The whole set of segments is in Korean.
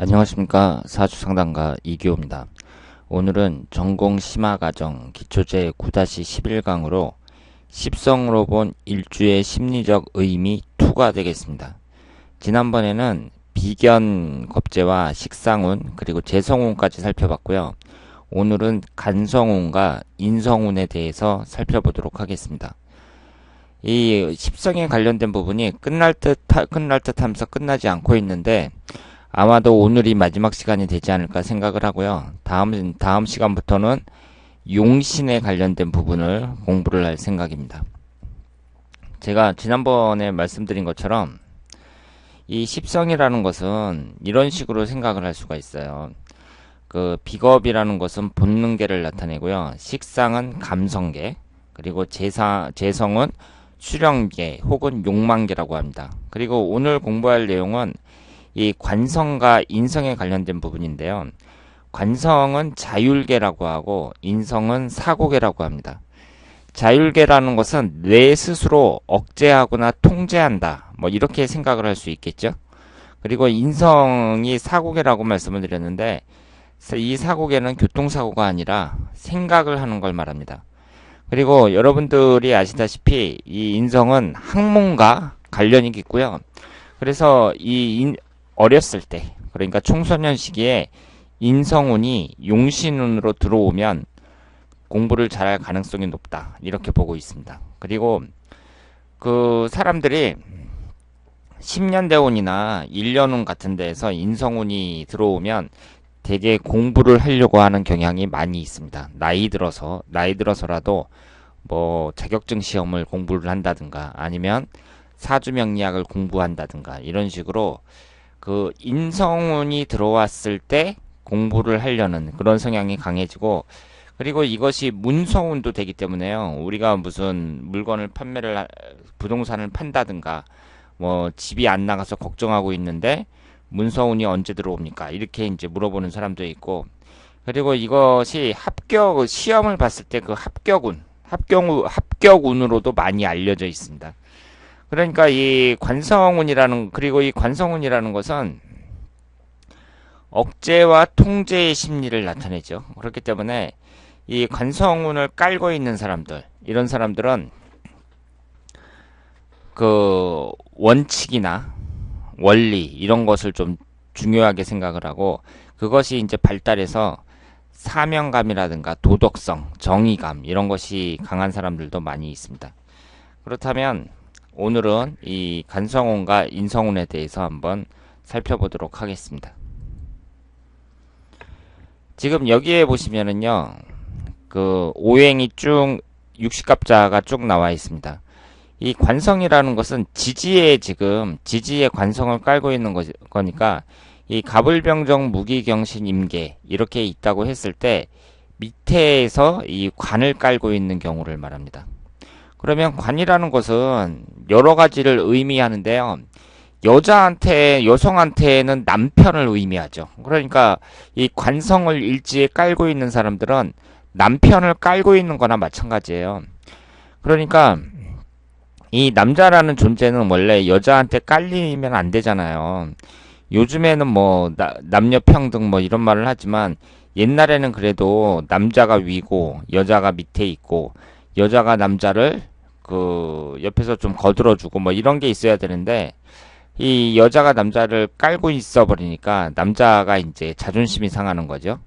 안녕하십니까. 사주상담가 이규호입니다. 오늘은 전공 심화과정 기초제 9-11강으로 십성으로 본 일주의 심리적 의미 2가 되겠습니다. 지난번에는 비견 겁재와 식상운 그리고 재성운까지 살펴봤고요. 오늘은 간성운과 인성운에 대해서 살펴보도록 하겠습니다. 이 십성에 관련된 부분이 끝날 듯 하면서 끝나지 않고 있는데 아마도 오늘이 마지막 시간이 되지 않을까 생각을 하고요. 다음 시간부터는 용신에 관련된 부분을 공부를 할 생각입니다. 제가 지난번에 말씀드린 것처럼 이 십성이라는 것은 이런 식으로 생각을 할 수가 있어요. 그 비겁이라는 것은 본능계를 나타내고요. 식상은 감성계, 그리고 재성은 수령계 혹은 욕망계라고 합니다. 그리고 오늘 공부할 내용은 이 관성과 인성에 관련된 부분인데요. 관성은 자율계라고 하고 인성은 사고계라고 합니다. 자율계라는 것은 뇌 스스로 억제하거나 통제한다. 뭐 이렇게 생각을 할 수 있겠죠. 그리고 인성이 사고계라고 말씀을 드렸는데 이 사고계는 교통사고가 아니라 생각을 하는 걸 말합니다. 그리고 여러분들이 아시다시피 이 인성은 학문과 관련이 있고요. 그래서 어렸을 때, 그러니까 청소년 시기에 인성운이 용신운으로 들어오면 공부를 잘할 가능성이 높다. 이렇게 보고 있습니다. 그리고 그 사람들이 10년대운이나 1년운 같은 데에서 인성운이 들어오면 되게 공부를 하려고 하는 경향이 많이 있습니다. 나이 들어서라도 뭐 자격증 시험을 공부를 한다든가 아니면 사주명리학을 공부한다든가 이런 식으로 그 인성운이 들어왔을 때 공부를 하려는 그런 성향이 강해지고, 그리고 이것이 문서운도 되기 때문에요. 우리가 무슨 부동산을 판다든가 뭐 집이 안 나가서 걱정하고 있는데 문서운이 언제 들어옵니까? 이렇게 이제 물어보는 사람도 있고, 그리고 이것이 시험을 봤을 때 그 합격운으로도 많이 알려져 있습니다. 그러니까 그리고 이 관성운이라는 것은 억제와 통제의 심리를 나타내죠. 그렇기 때문에 이 관성운을 깔고 있는 사람들, 이런 사람들은 그 원칙이나 원리 이런 것을 좀 중요하게 생각을 하고, 그것이 이제 발달해서 사명감이라든가 도덕성, 정의감 이런 것이 강한 사람들도 많이 있습니다. 그렇다면 오늘은 이 간성운과 인성운에 대해서 한번 살펴보도록 하겠습니다. 지금 여기에 보시면은요, 그 오행이 쭉 60갑자가 쭉 나와 있습니다. 이 관성이라는 것은 지지의 관성을 깔고 있는 거니까 이 갑을병정 무기경신 임계 이렇게 있다고 했을 때 밑에서 이 관을 깔고 있는 경우를 말합니다. 그러면 관이라는 것은 여러 가지를 의미하는데요. 여성한테는 남편을 의미하죠. 그러니까 이 관성을 일지에 깔고 있는 사람들은 남편을 깔고 있는 거나 마찬가지예요. 그러니까 이 남자라는 존재는 원래 여자한테 깔리면 안 되잖아요. 요즘에는 뭐 남녀 평등 뭐 이런 말을 하지만 옛날에는 그래도 남자가 위고 여자가 밑에 있고 여자가 남자를 그 옆에서 좀 거들어주고 뭐 이런 게 있어야 되는데, 이 여자가 남자를 깔고 있어 버리니까 남자가 이제 자존심이 상하는 거죠.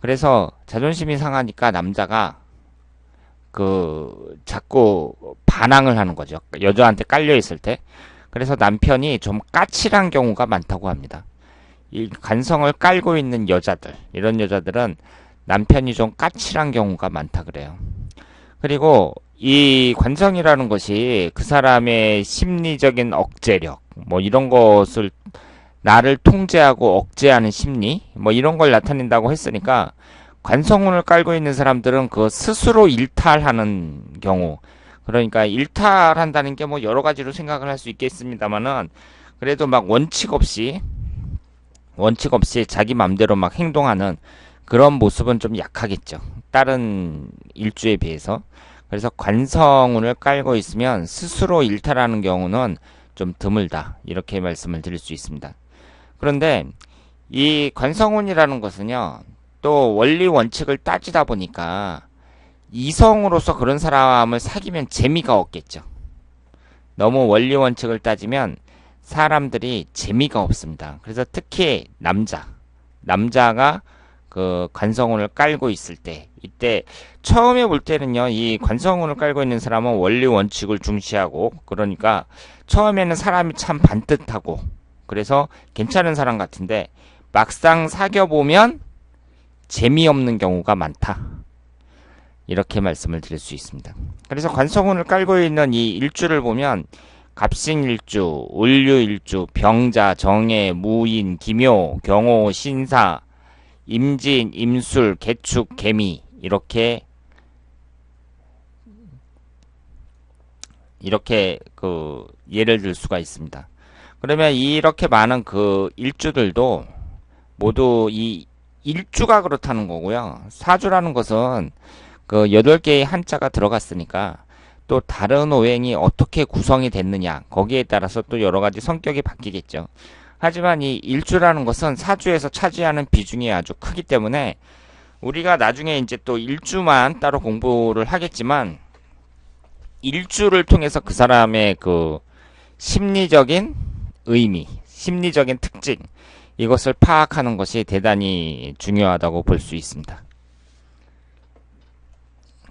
그래서 자존심이 상하니까 남자가 그 자꾸 반항을 하는 거죠. 여자한테 깔려 있을 때. 그래서 남편이 좀 까칠한 경우가 많다고 합니다. 이 간성을 깔고 있는 이런 여자들은 남편이 좀 까칠한 경우가 많다 그래요. 그리고 이 관성이라는 것이 그 사람의 심리적인 억제력, 뭐 이런 것을 나를 통제하고 억제하는 심리, 뭐 이런 걸 나타낸다고 했으니까 관성운을 깔고 있는 사람들은 그 스스로 일탈하는 경우, 그러니까 일탈한다는 게 뭐 여러 가지로 생각을 할 수 있겠습니다만은 그래도 막 원칙 없이 자기 맘대로 막 행동하는 그런 모습은 좀 약하겠죠. 다른 일주에 비해서. 그래서 관성운을 깔고 있으면 스스로 일탈하는 경우는 좀 드물다. 이렇게 말씀을 드릴 수 있습니다. 그런데 이 관성운이라는 것은요, 또 원리 원칙을 따지다 보니까 이성으로서 그런 사람을 사귀면 재미가 없겠죠. 너무 원리 원칙을 따지면 사람들이 재미가 없습니다. 그래서 특히 남자가 그 관성운을 깔고 있을 때, 이때 처음에 볼 때는요, 이 관성운을 깔고 있는 사람은 원리 원칙을 중시하고, 그러니까 처음에는 사람이 참 반듯하고, 그래서 괜찮은 사람 같은데 막상 사귀어 보면 재미없는 경우가 많다. 이렇게 말씀을 드릴 수 있습니다. 그래서 관성운을 깔고 있는 이 일주를 보면 갑신일주, 을류일주, 병자, 정해, 무인, 기묘, 경호, 신사, 임진, 임술, 개축, 개미 이렇게 그 예를 들 수가 있습니다. 그러면 이렇게 많은 그 일주들도 모두 이 일주가 그렇다는 거고요. 사주라는 것은 그 8개의 한자가 들어갔으니까 또 다른 오행이 어떻게 구성이 됐느냐 거기에 따라서 또 여러 가지 성격이 바뀌겠죠. 하지만 이 일주라는 것은 사주에서 차지하는 비중이 아주 크기 때문에 우리가 나중에 이제 또 일주만 따로 공부를 하겠지만 일주를 통해서 그 사람의 그 심리적인 의미, 심리적인 특징 이것을 파악하는 것이 대단히 중요하다고 볼 수 있습니다.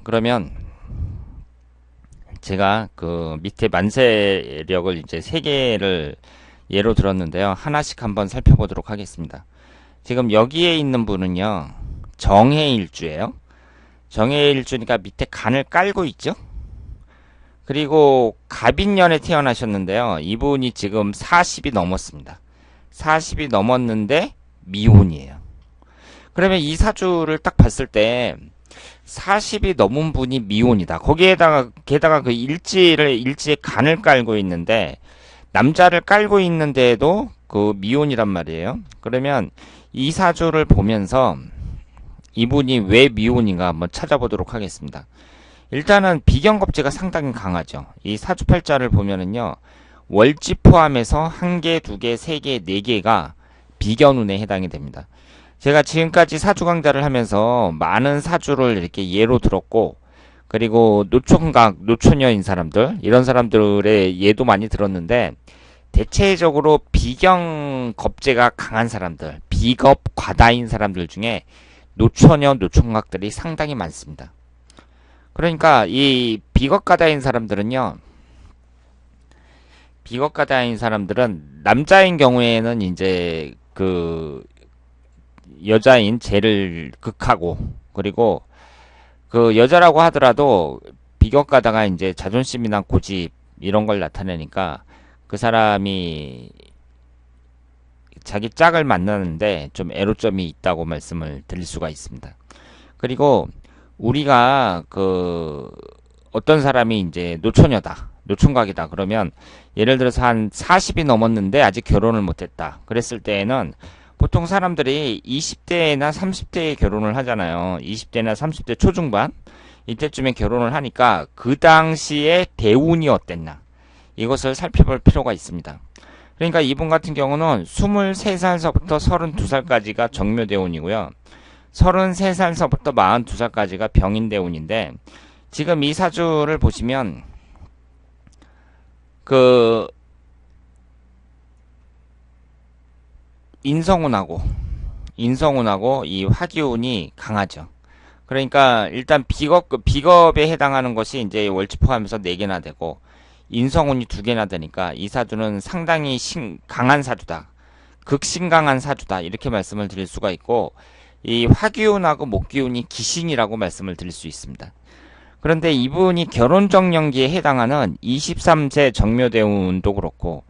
그러면 제가 그 밑에 만세력을 이제 3개를 예로 들었는데요. 하나씩 한번 살펴보도록 하겠습니다. 지금 여기에 있는 분은요. 정해일주예요. 정해일주니까 밑에 간을 깔고 있죠. 그리고 갑인년에 태어나셨는데요. 이분이 지금 40이 넘었습니다. 40이 넘었는데 미혼이에요. 그러면 이 사주를 딱 봤을 때 40이 넘은 분이 미혼이다. 게다가 그 일지에 간을 깔고 있는데 남자를 깔고 있는데도 그 미혼이란 말이에요. 그러면 이 사주를 보면서 이분이 왜 미혼인가 한번 찾아보도록 하겠습니다. 일단은 비견겁제가 상당히 강하죠. 이 사주팔자를 보면은요. 월지 포함해서 1개, 2개, 3개, 4개가 비견운에 해당이 됩니다. 제가 지금까지 사주 강좌를 하면서 많은 사주를 이렇게 예로 들었고 그리고 노총각, 노처녀인 사람들 이런 사람들의 예도 많이 들었는데 대체적으로 비견겁제가 강한 사람들, 비겁 과다인 사람들 중에 노처녀, 노총각들이 상당히 많습니다. 그러니까 이 비겁가다인 사람들은 남자인 경우에는 이제 그 여자인 죄를 극하고 그리고 그 여자라고 하더라도 비겁가다가 이제 자존심이나 고집 이런 걸 나타내니까 그 사람이 자기 짝을 만나는데 좀 애로점이 있다고 말씀을 드릴 수가 있습니다. 그리고 우리가 그 어떤 사람이 이제 노처녀다, 노총각이다 그러면 예를 들어서 한 40이 넘었는데 아직 결혼을 못했다. 그랬을 때에는 보통 사람들이 20대나 30대에 결혼을 하잖아요. 20대나 30대 초중반 이때쯤에 결혼을 하니까 그 당시에 대운이 어땠나 이것을 살펴볼 필요가 있습니다. 그러니까 이분 같은 경우는 23살서부터 32살까지가 정묘대운이고요. 33살서부터 42살까지가 병인대운인데 지금 이 사주를 보시면 그 인성운하고 이 화기운이 강하죠. 그러니까 일단 비겁에 해당하는 것이 이제 월지 포함해서 4개나 되고 인성운이 2개나 되니까 이 사주는 상당히 강한 사주다. 극신강한 사주다. 이렇게 말씀을 드릴 수가 있고 이 화기운하고 목기운이 기신이라고 말씀을 드릴 수 있습니다. 그런데 이분이 결혼정년기에 해당하는 23세 정묘대운도 그렇고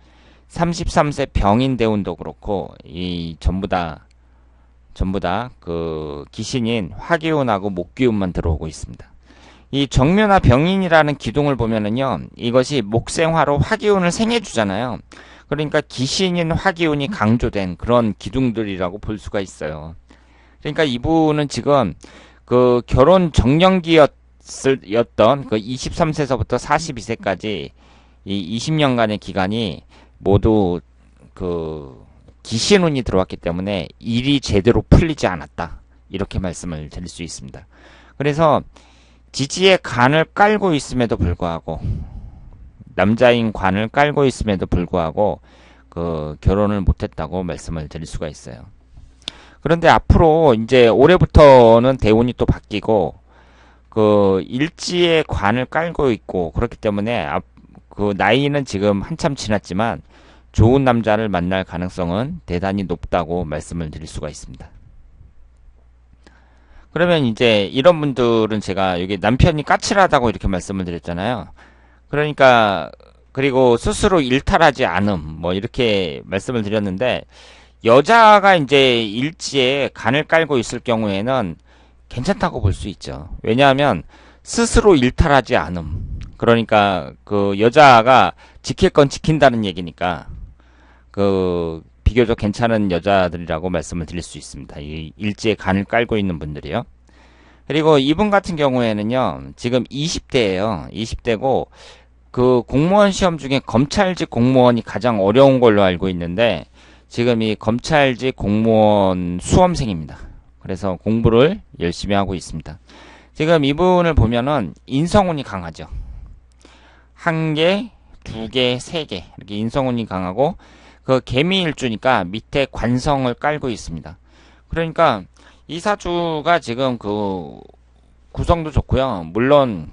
33세 병인대운도 그렇고 이 전부 다 그 기신인 화기운하고 목기운만 들어오고 있습니다. 이 정묘나 병인이라는 기둥을 보면은요, 이것이 목생화로 화기운을 생해주잖아요. 그러니까 기신인 화기운이 강조된 그런 기둥들이라고 볼 수가 있어요. 그러니까 이분은 지금 그 결혼 정년기였던 그 23세서부터 42세까지 이 20년간의 기간이 모두 그 기신운이 들어왔기 때문에 일이 제대로 풀리지 않았다. 이렇게 말씀을 드릴 수 있습니다. 그래서 지지의 관을 깔고 있음에도 불구하고 남자인 관을 깔고 있음에도 불구하고 그 결혼을 못했다고 말씀을 드릴 수가 있어요. 그런데 앞으로 이제 올해부터는 대운이 또 바뀌고 그 일지의 관을 깔고 있고 그렇기 때문에 그 나이는 지금 한참 지났지만 좋은 남자를 만날 가능성은 대단히 높다고 말씀을 드릴 수가 있습니다. 그러면 이제 이런 분들은 제가 여기 남편이 까칠하다고 이렇게 말씀을 드렸잖아요. 그러니까 그리고 스스로 일탈하지 않음 뭐 이렇게 말씀을 드렸는데 여자가 이제 일지에 간을 깔고 있을 경우에는 괜찮다고 볼 수 있죠. 왜냐하면 스스로 일탈하지 않음. 그러니까 그 여자가 지킬 건 지킨다는 얘기니까 그 비교적 괜찮은 여자들이라고 말씀을 드릴 수 있습니다. 이 일지에 간을 깔고 있는 분들이요. 그리고 이분 같은 경우에는요. 지금 20대예요. 20대고 그 공무원 시험 중에 검찰직 공무원이 가장 어려운 걸로 알고 있는데 지금 이 검찰직 공무원 수험생입니다. 그래서 공부를 열심히 하고 있습니다. 지금 이분을 보면은 인성운이 강하죠. 1개, 2개, 3개 이렇게 인성운이 강하고 그 개미일주니까 밑에 관성을 깔고 있습니다. 그러니까 이 사주가 지금 그 구성도 좋고요. 물론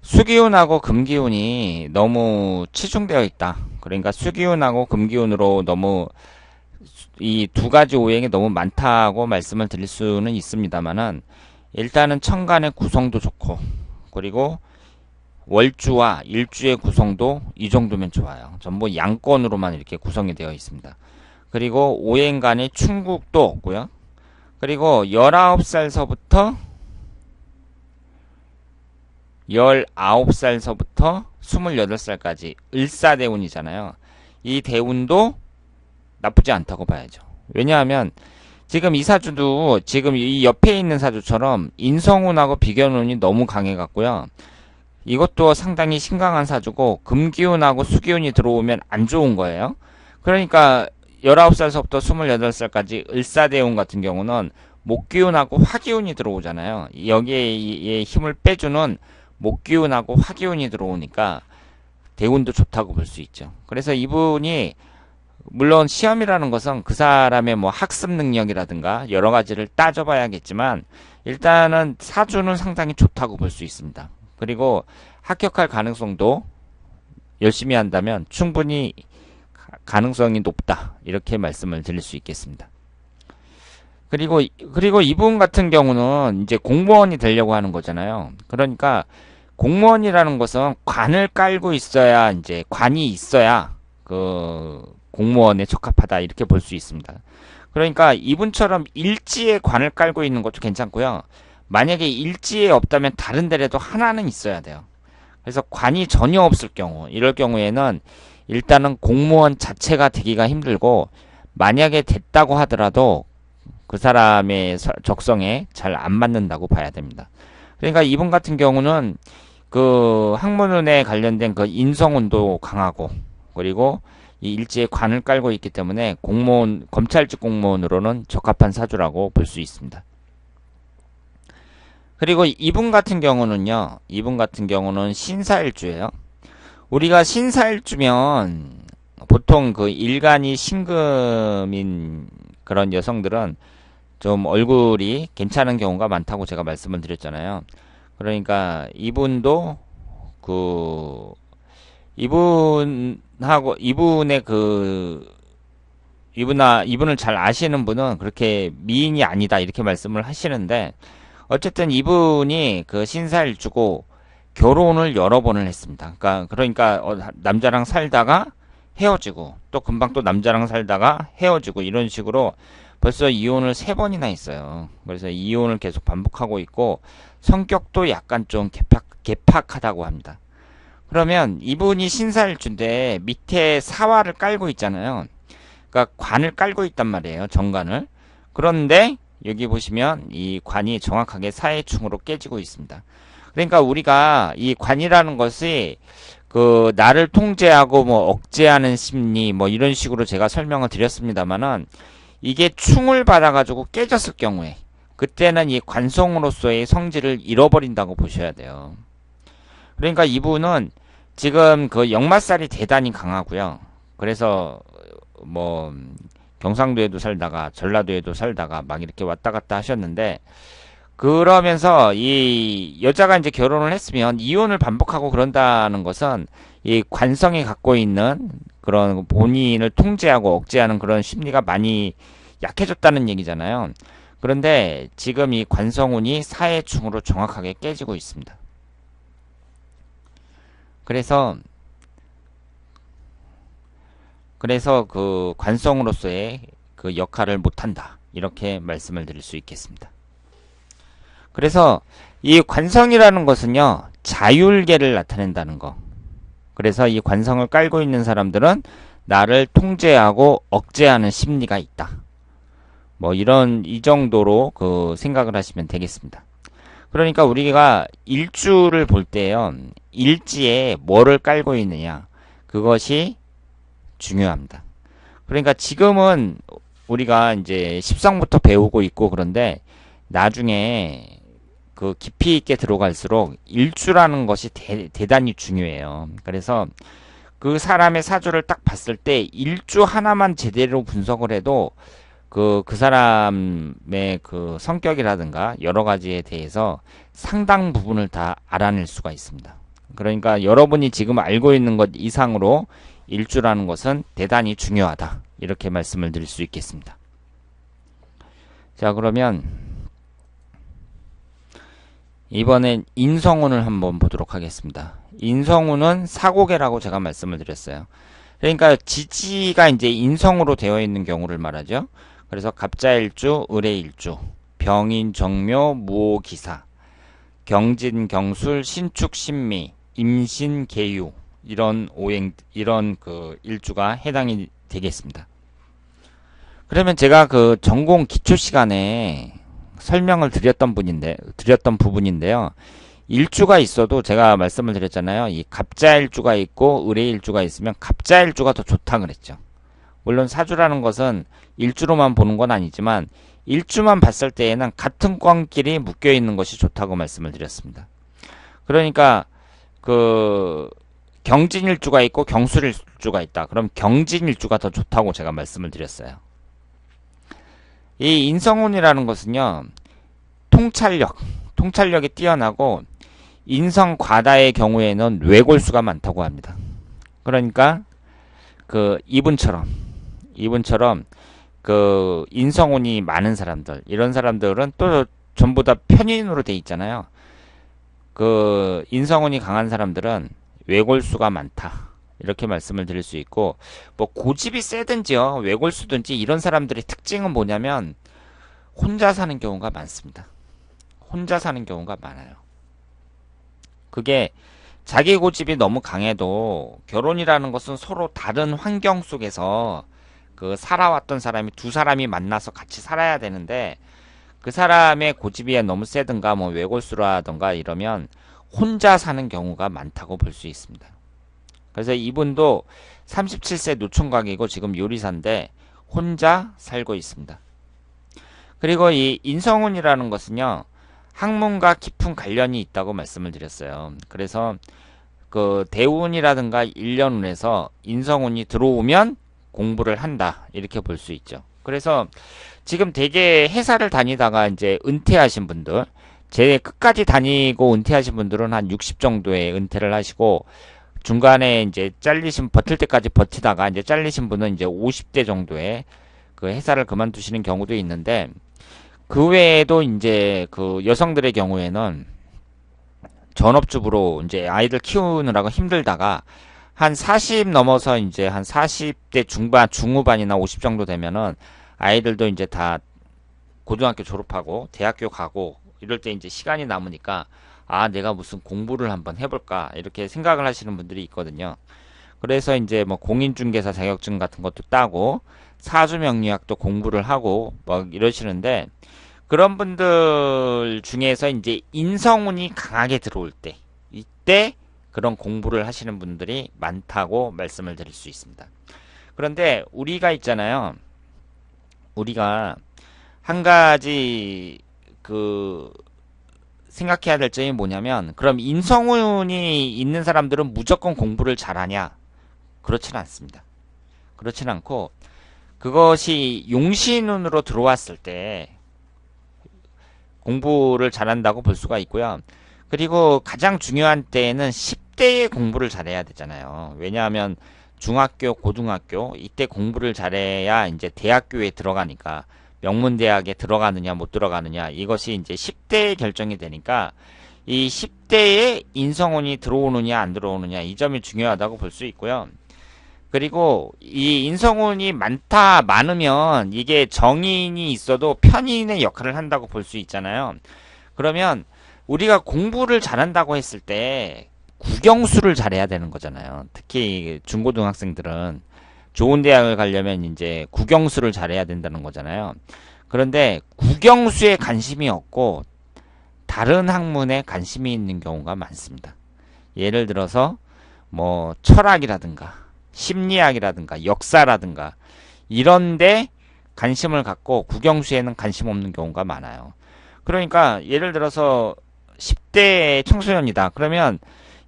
수기운하고 금기운이 너무 치중되어 있다. 그러니까 수기운하고 금기운으로 너무 이 두 가지 오행이 너무 많다고 말씀을 드릴 수는 있습니다만은 일단은 천간의 구성도 좋고 그리고 월주와 일주의 구성도 이 정도면 좋아요. 전부 양권으로만 이렇게 구성이 되어 있습니다. 그리고 오행간의 충국도 없고요. 그리고 19살서부터 19살서부터 28살까지 을사대운이잖아요. 이 대운도 나쁘지 않다고 봐야죠. 왜냐하면 지금 이 사주도 지금 이 옆에 있는 사주처럼 인성운하고 비견운이 너무 강해갖고요. 이것도 상당히 심각한 사주고 금기운하고 수기운이 들어오면 안 좋은 거예요. 그러니까 19살서부터 28살까지 을사대운 같은 경우는 목기운하고 화기운이 들어오잖아요. 여기에 힘을 빼주는 목기운하고 화기운이 들어오니까 대운도 좋다고 볼 수 있죠. 그래서 이분이 물론 시험이라는 것은 그 사람의 뭐 학습 능력이라든가 여러 가지를 따져봐야겠지만 일단은 사주는 상당히 좋다고 볼 수 있습니다. 그리고 합격할 가능성도 열심히 한다면 충분히 가능성이 높다 이렇게 말씀을 드릴 수 있겠습니다. 그리고 이분 같은 경우는 이제 공무원이 되려고 하는 거잖아요. 그러니까 공무원이라는 것은 관을 깔고 있어야 이제 관이 있어야 그 공무원에 적합하다 이렇게 볼 수 있습니다. 그러니까 이분처럼 일지에 관을 깔고 있는 것도 괜찮고요. 만약에 일지에 없다면 다른 데라도 하나는 있어야 돼요. 그래서 관이 전혀 없을 경우 이럴 경우에는 일단은 공무원 자체가 되기가 힘들고 만약에 됐다고 하더라도 그 사람의 적성에 잘 안 맞는다고 봐야 됩니다. 그러니까 이분 같은 경우는 그 학문운에 관련된 그 인성운도 강하고 그리고 이 일지에 관을 깔고 있기 때문에 공무원 검찰직 공무원으로는 적합한 사주라고 볼 수 있습니다. 그리고 이분 같은 경우는요. 이분 같은 경우는 신사일주예요. 우리가 신사일주면 보통 그 일간이 신금인 그런 여성들은 좀 얼굴이 괜찮은 경우가 많다고 제가 말씀을 드렸잖아요. 그러니까 이분도 그 이분하고 이분의 그 이분을 잘 아시는 분은 그렇게 미인이 아니다 이렇게 말씀을 하시는데 어쨌든 이분이 그 신사일주고 결혼을 여러 번을 했습니다. 그러니까 남자랑 살다가 헤어지고 또 금방 또 남자랑 살다가 헤어지고 이런 식으로 벌써 이혼을 3번이나 했어요. 그래서 이혼을 계속 반복하고 있고 성격도 약간 좀 개팍하다고 합니다. 그러면 이분이 신사일주인데 밑에 사화를 깔고 있잖아요. 그러니까 관을 깔고 있단 말이에요. 정관을. 그런데 여기 보시면 이 관이 정확하게 사해충으로 깨지고 있습니다. 그러니까 우리가 이 관이라는 것이 그 나를 통제하고 뭐 억제하는 심리 뭐 이런 식으로 제가 설명을 드렸습니다만은 이게 충을 받아가지고 깨졌을 경우에 그때는 이 관성으로서의 성질을 잃어버린다고 보셔야 돼요. 그러니까 이분은 지금 그 역마살이 대단히 강하고요. 그래서 뭐 경상도에도 살다가 전라도에도 살다가 막 이렇게 왔다 갔다 하셨는데 그러면서 이 여자가 이제 결혼을 했으면 이혼을 반복하고 그런다는 것은 이 관성이 갖고 있는 그런 본인을 통제하고 억제하는 그런 심리가 많이 약해졌다는 얘기잖아요. 그런데 지금 이 관성운이 사해충으로 정확하게 깨지고 있습니다. 그래서 그 관성으로서의 그 역할을 못한다. 이렇게 말씀을 드릴 수 있겠습니다. 그래서 이 관성이라는 것은요, 자율계를 나타낸다는 거. 그래서 이 관성을 깔고 있는 사람들은 나를 통제하고 억제하는 심리가 있다. 뭐 이 정도로 그 생각을 하시면 되겠습니다. 그러니까 우리가 일주를 볼 때요, 일지에 뭐를 깔고 있느냐. 그것이 중요합니다. 그러니까 지금은 우리가 이제 십성부터 배우고 있고 그런데 나중에 그 깊이 있게 들어갈수록 일주라는 것이 대단히 중요해요. 그래서 그 사람의 사주를 딱 봤을 때 일주 하나만 제대로 분석을 해도 그 사람의 그 성격이라든가 여러 가지에 대해서 상당 부분을 다 알아낼 수가 있습니다. 그러니까 여러분이 지금 알고 있는 것 이상으로 일주라는 것은 대단히 중요하다. 이렇게 말씀을 드릴 수 있겠습니다. 자, 그러면 이번엔 인성운을 한번 보도록 하겠습니다. 인성운은 사고계라고 제가 말씀을 드렸어요. 그러니까 지지가 이제 인성으로 되어 있는 경우를 말하죠. 그래서 갑자일주, 을해일주, 병인, 정묘, 무오기사, 경진, 경술, 신축, 신미, 임신, 계유 이런 그 일주가 해당이 되겠습니다. 그러면 제가 그 전공 기초 시간에 설명을 드렸던 부분인데요. 일주가 있어도 제가 말씀을 드렸잖아요. 이 갑자일주가 있고 을해일주가 있으면 갑자일주가 더 좋다 그랬죠. 물론 사주라는 것은 일주로만 보는 건 아니지만 일주만 봤을 때에는 같은 꽝끼리 묶여 있는 것이 좋다고 말씀을 드렸습니다. 그러니까 그 경진일주가 있고 경술일주가 있다. 그럼 경진일주가 더 좋다고 제가 말씀을 드렸어요. 이 인성운이라는 것은요, 통찰력이 뛰어나고 인성과다의 경우에는 뇌골수가 많다고 합니다. 그러니까 그 이분처럼 그 인성운이 많은 사람들, 이런 사람들은 또 전부 다 편인으로 돼 있잖아요. 그 인성운이 강한 사람들은 외골수가 많다. 이렇게 말씀을 드릴 수 있고, 뭐 고집이 세든지요, 외골수든지 이런 사람들의 특징은 뭐냐면 혼자 사는 경우가 많습니다. 혼자 사는 경우가 많아요. 그게 자기 고집이 너무 강해도 결혼이라는 것은 서로 다른 환경 속에서 그 살아왔던 사람이 두 사람이 만나서 같이 살아야 되는데 그 사람의 고집이 너무 세든가 뭐 외골수라든가 이러면 혼자 사는 경우가 많다고 볼 수 있습니다. 그래서 이분도 37세 노총각이고 지금 요리사인데 혼자 살고 있습니다. 그리고 이 인성운이라는 것은요, 학문과 깊은 관련이 있다고 말씀을 드렸어요. 그래서 그 대운이라든가 일년운에서 인성운이 들어오면 공부를 한다. 이렇게 볼 수 있죠. 그래서 지금 되게 회사를 다니다가 이제 은퇴하신 분들, 제 끝까지 다니고 은퇴하신 분들은 한 60 정도에 은퇴를 하시고 중간에 이제 버틸 때까지 버티다가 이제 잘리신 분은 이제 50대 정도에 그 회사를 그만두시는 경우도 있는데 그 외에도 이제 그 여성들의 경우에는 전업주부로 이제 아이들 키우느라고 힘들다가 한 40 넘어서 이제 한 40대 중후반이나 50 정도 되면은 아이들도 이제 다 고등학교 졸업하고 대학교 가고 이럴 때 이제 시간이 남으니까 아, 내가 무슨 공부를 한번 해볼까 이렇게 생각을 하시는 분들이 있거든요. 그래서 이제 뭐 공인중개사 자격증 같은 것도 따고 사주명리학도 공부를 하고 뭐 이러시는데 그런 분들 중에서 이제 인성운이 강하게 들어올 때 이때 그런 공부를 하시는 분들이 많다고 말씀을 드릴 수 있습니다. 그런데 우리가 있잖아요. 우리가 한 가지 생각해야 될 점이 뭐냐면, 그럼 인성운이 있는 사람들은 무조건 공부를 잘하냐? 그렇지는 않습니다. 그렇지는 않고, 그것이 용신운으로 들어왔을 때 공부를 잘한다고 볼 수가 있고요. 그리고 가장 중요한 때에는 10대에 공부를 잘해야 되잖아요. 왜냐하면 중학교, 고등학교 이때 공부를 잘해야 이제 대학교에 들어가니까, 명문대학에 들어가느냐 못 들어가느냐 이것이 이제 10대에 결정이 되니까, 이 10대에 인성운이 들어오느냐 안 들어오느냐 이 점이 중요하다고 볼 수 있고요. 그리고 이 인성운이 많으면 이게 정인이 있어도 편인의 역할을 한다고 볼 수 있잖아요. 그러면 우리가 공부를 잘한다고 했을 때 국영수를 잘해야 되는 거잖아요. 특히 중고등학생들은 좋은 대학을 가려면 이제 국영수를 잘해야 된다는 거잖아요. 그런데 국영수에 관심이 없고 다른 학문에 관심이 있는 경우가 많습니다. 예를 들어서 뭐 철학이라든가 심리학이라든가 역사라든가 이런데 관심을 갖고 국영수에는 관심 없는 경우가 많아요. 그러니까 예를 들어서 10대 청소년이다. 그러면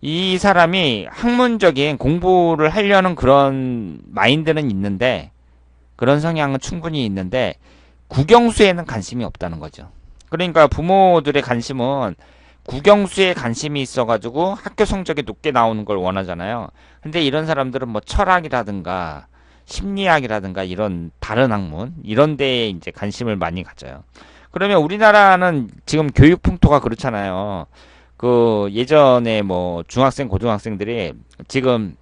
이 사람이 학문적인 공부를 하려는 그런 마인드는 있는데, 그런 성향은 충분히 있는데 국영수에는 관심이 없다는 거죠. 그러니까 부모들의 관심은 국영수에 관심이 있어가지고 학교 성적이 높게 나오는 걸 원하잖아요. 근데 이런 사람들은 뭐 철학이라든가 심리학이라든가 이런 다른 학문 이런 데에 이제 관심을 많이 가져요. 그러면 우리나라는 지금 교육 풍토가 그렇잖아요. 예전에 뭐 중학생 고등학생들이 지금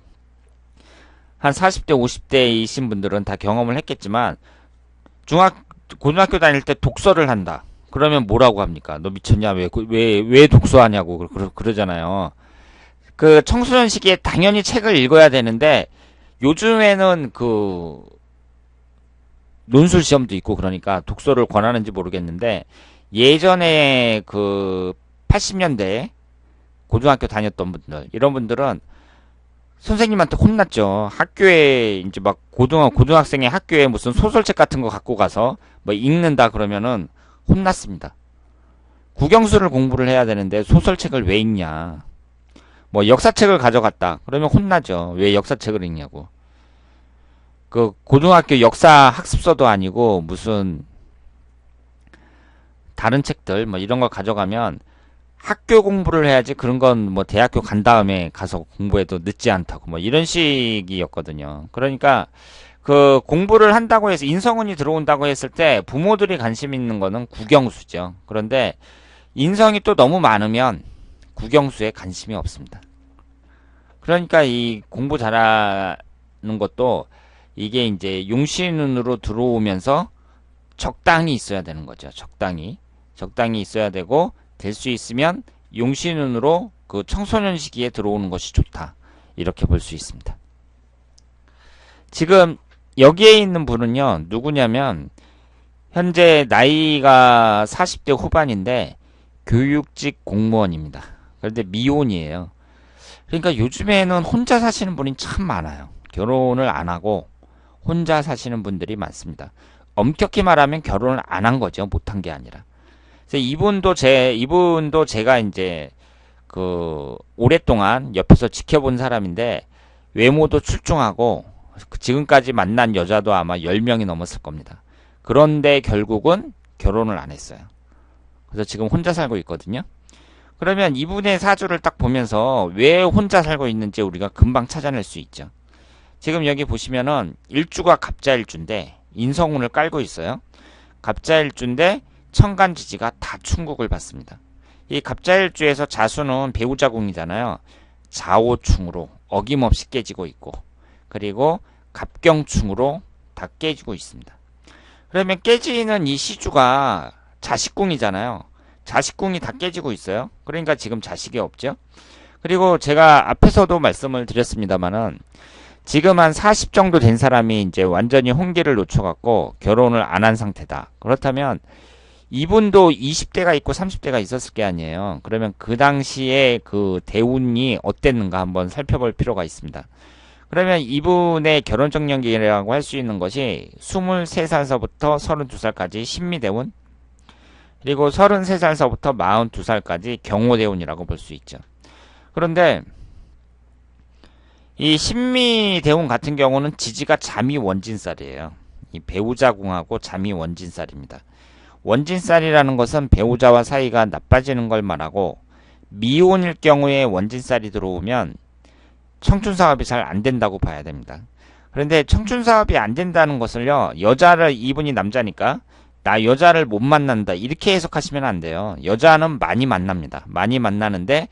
한 40대 50대이신 분들은 다 경험을 했겠지만, 고등학교 다닐 때 독서를 한다. 그러면 뭐라고 합니까? 너 미쳤냐? 왜 독서하냐고 그러잖아요. 그 청소년 시기에 당연히 책을 읽어야 되는데, 요즘에는 논술 시험도 있고 그러니까 독서를 권하는지 모르겠는데, 예전에 80년대에 고등학교 다녔던 분들, 이런 분들은 선생님한테 혼났죠. 학교에 이제 막 고등학생의 학교에 무슨 소설책 같은 거 갖고 가서 뭐 읽는다 그러면은 혼났습니다. 국영수를 공부를 해야 되는데 소설책을 왜 읽냐. 뭐 역사책을 가져갔다 그러면 혼나죠. 왜 역사책을 읽냐고. 고등학교 역사 학습서도 아니고 무슨 다른 책들 뭐 이런 거 가져가면 학교 공부를 해야지, 그런 건 뭐 대학교 간 다음에 가서 공부해도 늦지 않다고 뭐 이런 식이었거든요. 그러니까 공부를 한다고 해서 인성운이 들어온다고 했을 때 부모들이 관심 있는 거는 국영수죠. 그런데 인성이 또 너무 많으면 국영수에 관심이 없습니다. 그러니까 이 공부 잘하는 것도 이게 이제 용신운으로 들어오면서 적당히 있어야 되는 거죠. 적당히 있어야 되고, 될 수 있으면 용신운으로 청소년 시기에 들어오는 것이 좋다. 이렇게 볼 수 있습니다. 지금 여기에 있는 분은요, 누구냐면 현재 나이가 40대 후반인데 교육직 공무원입니다. 그런데 미혼이에요. 그러니까 요즘에는 혼자 사시는 분이 참 많아요. 결혼을 안 하고 혼자 사시는 분들이 많습니다. 엄격히 말하면 결혼을 안 한 거죠. 못한 게 아니라. 그래서 이분도 제가 이제 오랫동안 옆에서 지켜본 사람인데, 외모도 출중하고 지금까지 만난 여자도 아마 10명이 넘었을 겁니다. 그런데 결국은 결혼을 안 했어요. 그래서 지금 혼자 살고 있거든요. 그러면 이분의 사주를 딱 보면서 왜 혼자 살고 있는지 우리가 금방 찾아낼 수 있죠. 지금 여기 보시면은 일주가 갑자일주인데 인성운을 깔고 있어요. 갑자일주인데 천간지지가 다 충국을 받습니다. 이 갑자일주에서 자수는 배우자궁이잖아요. 자오충으로 어김없이 깨지고 있고, 그리고 갑경충으로 다 깨지고 있습니다. 그러면 깨지는 이 시주가 자식궁이잖아요. 자식궁이 다 깨지고 있어요. 그러니까 지금 자식이 없죠. 그리고 제가 앞에서도 말씀을 드렸습니다만은, 지금 한 40 정도 된 사람이 이제 완전히 홍기를 놓쳐갖고 결혼을 안 한 상태다. 그렇다면 이분도 20대가 있고 30대가 있었을 게 아니에요. 그러면 그 당시에 그 대운이 어땠는가 한번 살펴볼 필요가 있습니다. 그러면 이분의 결혼적 연기라고 할 수 있는 것이 23살서부터 32살까지 신미대운, 그리고 33살서부터 42살까지 경호대운이라고 볼 수 있죠. 그런데 이 신미대운 같은 경우는 지지가 잠이 원진살이에요. 이 배우자궁하고 잠이 원진살입니다. 원진살이라는 것은 배우자와 사이가 나빠지는 걸 말하고, 미혼일 경우에 원진살이 들어오면 청춘사업이 잘 안 된다고 봐야 됩니다. 그런데 청춘사업이 안 된다는 것을요, 여자를, 이분이 남자니까 나 여자를 못 만난다 이렇게 해석하시면 안 돼요. 여자는 많이 만납니다. 많이 만나는데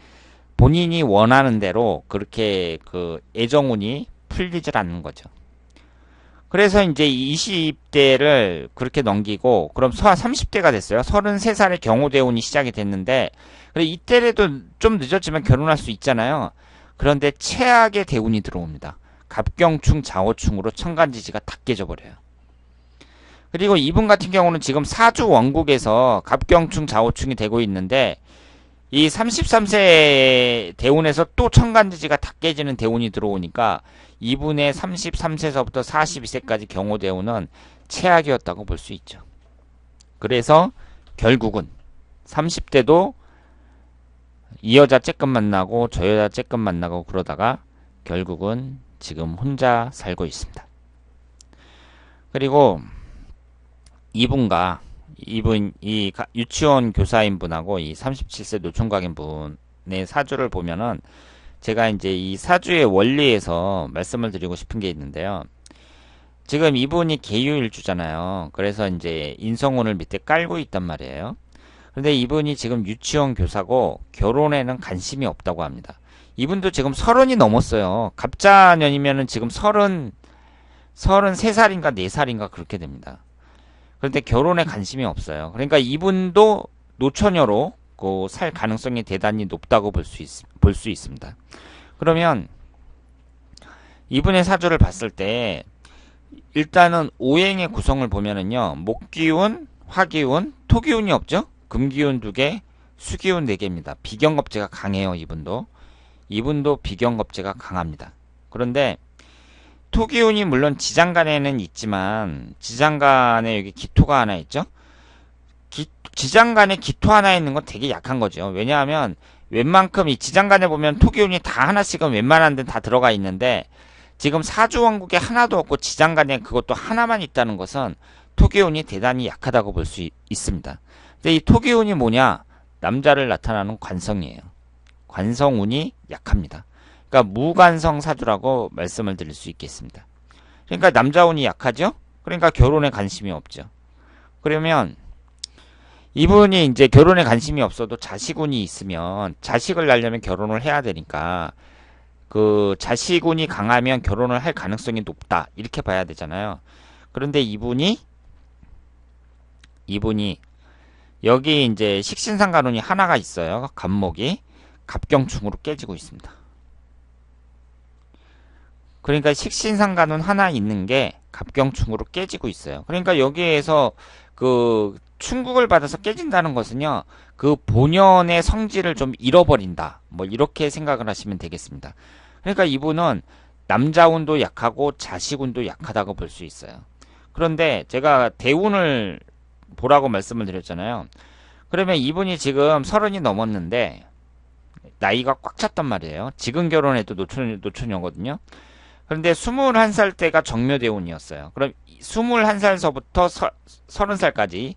본인이 원하는 대로 그렇게 그 애정운이 풀리질 않는 거죠. 그래서 이제 20대를 그렇게 넘기고, 그럼 30대가 됐어요. 33살에 경호대운이 시작이 됐는데, 그래 이때라도 좀 늦었지만 결혼할 수 있잖아요. 그런데 최악의 대운이 들어옵니다. 갑경충 자호충으로 천간지지가 다 깨져버려요. 그리고 이분 같은 경우는 지금 사주 원국에서 갑경충 자호충이 되고 있는데, 이 33세 대운에서 또 천간지지가 다 깨지는 대운이 들어오니까 이분의 33세서부터 42세까지 경호대운은 최악이었다고 볼 수 있죠. 그래서 결국은 30대도 이 여자 쬐끔 만나고 저 여자 쬐끔 만나고 그러다가 결국은 지금 혼자 살고 있습니다. 그리고 이분 이 유치원 교사인 분하고 이 37세 노총각인 분의 사주를 보면은, 제가 이제 이 사주의 원리에서 말씀을 드리고 싶은 게 있는데요. 지금 이분이 계유일주잖아요. 그래서 이제 인성운을 밑에 깔고 있단 말이에요. 그런데 이분이 지금 유치원 교사고 결혼에는 관심이 없다고 합니다. 이분도 지금 30이 넘었어요. 갑자년이면은 지금 33살인가 4살인가 그렇게 됩니다. 그런데 결혼에 관심이 없어요. 그러니까 이분도 노처녀로 살 가능성이 대단히 높다고 볼 수 있습니다. 그러면 이분의 사주를 봤을 때 일단은 오행의 구성을 보면은요, 목기운, 화기운, 토기운이 없죠? 금기운 2개, 수기운 4개입니다. 비경겁제가 강해요. 이분도 비경겁제가 강합니다. 그런데 토기운이 물론 지장간에는 있지만, 지장간에 여기 기토가 하나 있죠? 지장간에 기토 하나 있는 건 되게 약한 거죠. 왜냐하면 웬만큼 이 지장간에 보면 토기운이 다 하나씩은 웬만한 데는 다 들어가 있는데, 지금 사주왕국에 하나도 없고 지장간에 그것도 하나만 있다는 것은 토기운이 대단히 약하다고 볼 수 있습니다. 근데 이 토기운이 뭐냐? 남자를 나타나는 관성이에요. 관성운이 약합니다. 그러니까 무관성 사주라고 말씀을 드릴 수 있겠습니다. 그러니까 남자운이 약하죠? 그러니까 결혼에 관심이 없죠. 그러면 이분이 이제 결혼에 관심이 없어도 자식운이 있으면, 자식을 낳으려면 결혼을 해야 되니까 그 자식운이 강하면 결혼을 할 가능성이 높다 이렇게 봐야 되잖아요. 그런데 이분이 여기 이제 식신상간운이 하나가 있어요. 갑목이 갑경충으로 깨지고 있습니다. 그러니까 식신상간운 하나 있는 게 갑경충으로 깨지고 있어요. 그러니까 여기에서 그 충국을 받아서 깨진다는 것은요, 그 본연의 성질을 좀 잃어버린다, 뭐 이렇게 생각을 하시면 되겠습니다. 그러니까 이분은 남자운도 약하고 자식운도 약하다고 볼 수 있어요. 그런데 제가 대운을 보라고 말씀을 드렸잖아요. 그러면 이분이 지금 30이 넘었는데 나이가 꽉 찼단 말이에요. 지금 결혼해도 노처녀거든요. 그런데 21살 때가 정묘대운이었어요. 그럼 21살서부터 30살까지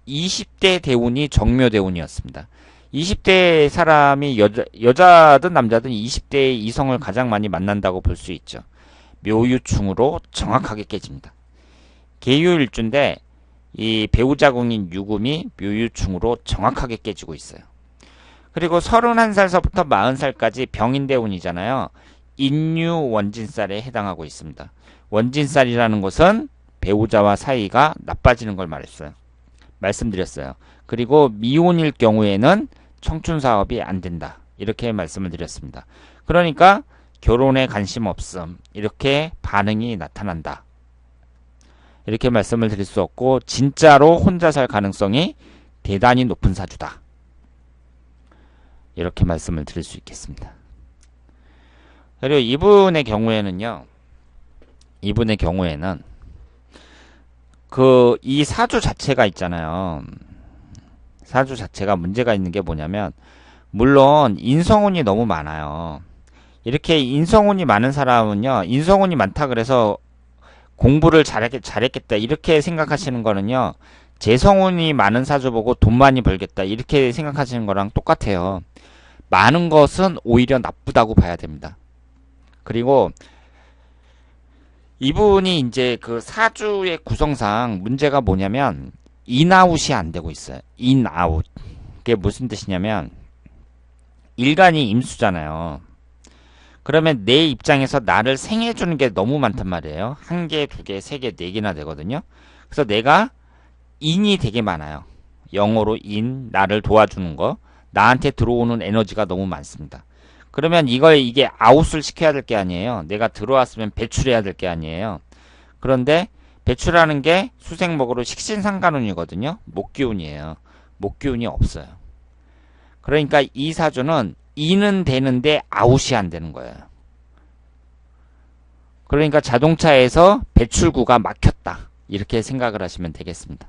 20대 대운이 정묘대운이었습니다. 20대 사람이 여자든 남자든 20대의 이성을 가장 많이 만난다고 볼 수 있죠. 묘유충으로 정확하게 깨집니다. 계유일주인데 이 배우자궁인 유금이 묘유충으로 정확하게 깨지고 있어요. 그리고 31살서부터 40살까지 병인대운이잖아요. 인유 원진살에 해당하고 있습니다. 원진살이라는 것은 배우자와 사이가 나빠지는 걸 말씀드렸어요. 그리고 미혼일 경우에는 청춘사업이 안 된다, 이렇게 말씀을 드렸습니다. 그러니까 결혼에 관심 없음, 이렇게 반응이 나타난다, 이렇게 말씀을 드릴 수 없고, 진짜로 혼자 살 가능성이 대단히 높은 사주다. 이렇게 말씀을 드릴 수 있겠습니다. 그리고 이분의 경우에는 이 사주 자체가 있잖아요. 사주 자체가 문제가 있는 게 뭐냐면, 물론 인성운이 너무 많아요. 이렇게 인성운이 많은 사람은요, 인성운이 많다 그래서 공부를 잘했겠다 이렇게 생각하시는 거는요, 재성운이 많은 사주 보고 돈 많이 벌겠다 이렇게 생각하시는 거랑 똑같아요. 많은 것은 오히려 나쁘다고 봐야 됩니다. 그리고 이분이 이제 그 사주의 구성상 문제가 뭐냐면 인아웃이 안 되고 있어요. 인아웃. 그게 무슨 뜻이냐면 일간이 임수잖아요. 그러면 내 입장에서 나를 생해주는 게 너무 많단 말이에요. 한 개, 두 개, 세 개, 네 개나 되거든요. 그래서 내가 인이 되게 많아요. 영어로 인, 나를 도와주는 거. 나한테 들어오는 에너지가 너무 많습니다. 그러면 이게 아웃을 시켜야 될 게 아니에요. 내가 들어왔으면 배출해야 될 게 아니에요. 그런데 배출하는 게 수생목으로 식신상간운이거든요. 목기운이에요. 목기운이 없어요. 그러니까 이 사주는 인은 되는데 아웃이 안 되는 거예요. 그러니까 자동차에서 배출구가 막혔다. 이렇게 생각을 하시면 되겠습니다.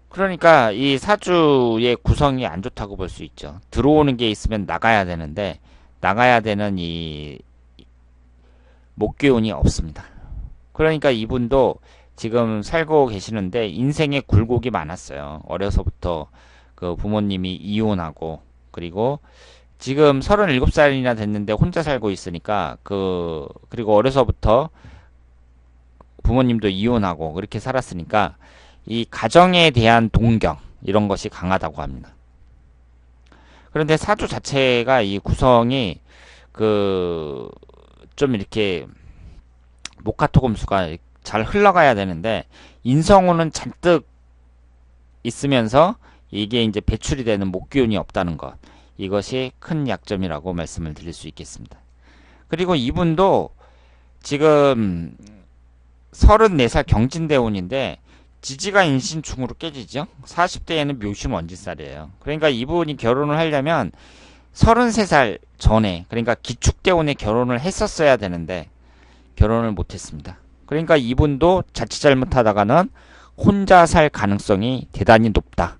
그러니까 이 사주의 구성이 안 좋다고 볼 수 있죠. 들어오는 게 있으면 나가야 되는데 나가야 되는 이 목기운이 없습니다. 그러니까 이분도 지금 살고 계시는데 인생에 굴곡이 많았어요. 어려서부터 그 부모님이 이혼하고 그리고 지금 37살이나 됐는데 혼자 살고 있으니까 그리고 어려서부터 부모님도 이혼하고 그렇게 살았으니까 이 가정에 대한 동경 이런 것이 강하다고 합니다. 그런데 사주 자체가 이 구성이 좀 이렇게 목화토금수가 잘 흘러가야 되는데 인성운은 잔뜩 있으면서 이게 이제 배출이 되는 목기운이 없다는 것, 이것이 큰 약점이라고 말씀을 드릴 수 있겠습니다. 그리고 이분도 지금 34살 경진대운인데 지지가 인신충으로 깨지죠. 40대에는 묘신 원지살이에요. 그러니까 이분이 결혼을 하려면 33살 전에, 그러니까 기축대운에 결혼을 했었어야 되는데 결혼을 못했습니다. 그러니까 이분도 자칫 잘못하다가는 혼자 살 가능성이 대단히 높다.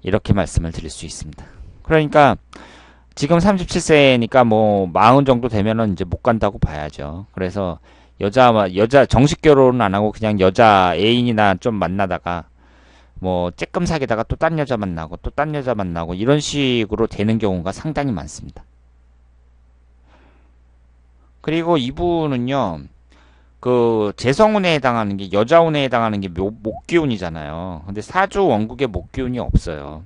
이렇게 말씀을 드릴 수 있습니다. 그러니까 지금 37세니까 뭐 40 정도 되면은 이제 못 간다고 봐야죠. 그래서 여자 정식 결혼은 안 하고 그냥 여자 애인이나 좀 만나다가 뭐 쬐끔 사귀다가 또 딴 여자 만나고 또 딴 여자 만나고 이런 식으로 되는 경우가 상당히 많습니다. 그리고 이분은요, 그 재성운에 해당하는 게 여자운에 해당하는 게 목기운이잖아요. 근데 사주 원국에 목기운이 없어요.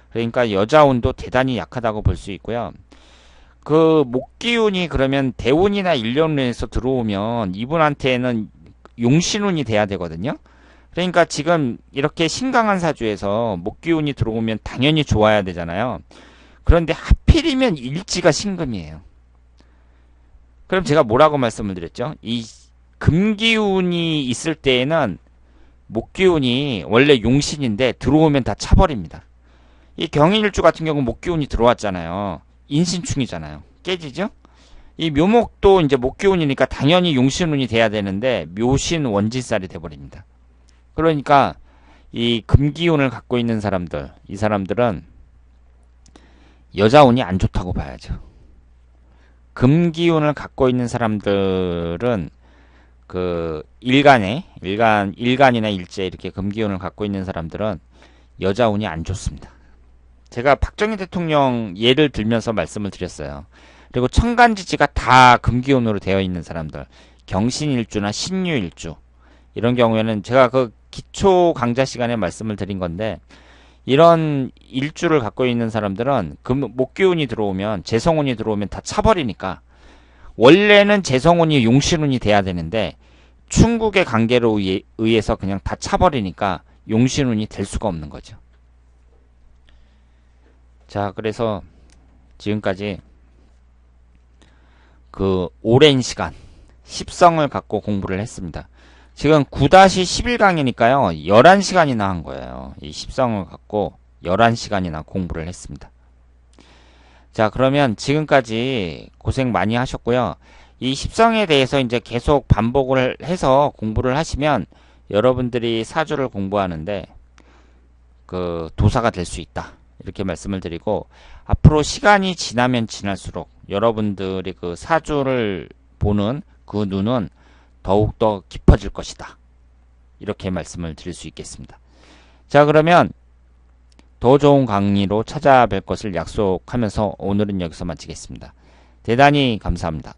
그러니까 여자운도 대단히 약하다고 볼 수 있고요. 그 목기운이 그러면 대운이나 일련운에서 들어오면 이분한테는 용신운이 돼야 되거든요. 그러니까 지금 이렇게 신강한 사주에서 목기운이 들어오면 당연히 좋아야 되잖아요. 그런데 하필이면 일지가 신금이에요. 그럼 제가 뭐라고 말씀을 드렸죠? 이 금기운이 있을 때에는 목기운이 원래 용신인데 들어오면 다 차버립니다. 이 경인일주 같은 경우 목기운이 들어왔잖아요. 인신충이잖아요. 깨지죠? 이 묘목도 이제 목기운이니까 당연히 용신운이 돼야 되는데 묘신 원진살이 돼버립니다. 그러니까 이 금기운을 갖고 있는 사람들, 이 사람들은 여자운이 안 좋다고 봐야죠. 금기운을 갖고 있는 사람들은 그 일간이나 일제 이렇게 금기운을 갖고 있는 사람들은 여자운이 안 좋습니다. 제가 박정희 대통령 예를 들면서 말씀을 드렸어요. 그리고 천간지지가 다 금기운으로 되어 있는 사람들, 경신일주나 신유일주 이런 경우에는 제가 그 기초 강좌 시간에 말씀을 드린 건데 이런 일주를 갖고 있는 사람들은 목기운이 들어오면 재성운이 들어오면 다 차버리니까 원래는 재성운이 용신운이 돼야 되는데 충국의 관계로 의해서 그냥 다 차버리니까 용신운이 될 수가 없는 거죠. 자, 그래서 지금까지 그 오랜 시간 십성을 갖고 공부를 했습니다. 지금 9-11강이니까요. 11시간이나 한 거예요. 이 십성을 갖고 11시간이나 공부를 했습니다. 자, 그러면 지금까지 고생 많이 하셨고요. 이 십성에 대해서 이제 계속 반복을 해서 공부를 하시면 여러분들이 사주를 공부하는데 그 도사가 될 수 있다. 이렇게 말씀을 드리고, 앞으로 시간이 지나면 지날수록 여러분들이 그 사주를 보는 그 눈은 더욱더 깊어질 것이다. 이렇게 말씀을 드릴 수 있겠습니다. 자, 그러면 더 좋은 강의로 찾아뵐 것을 약속하면서 오늘은 여기서 마치겠습니다. 대단히 감사합니다.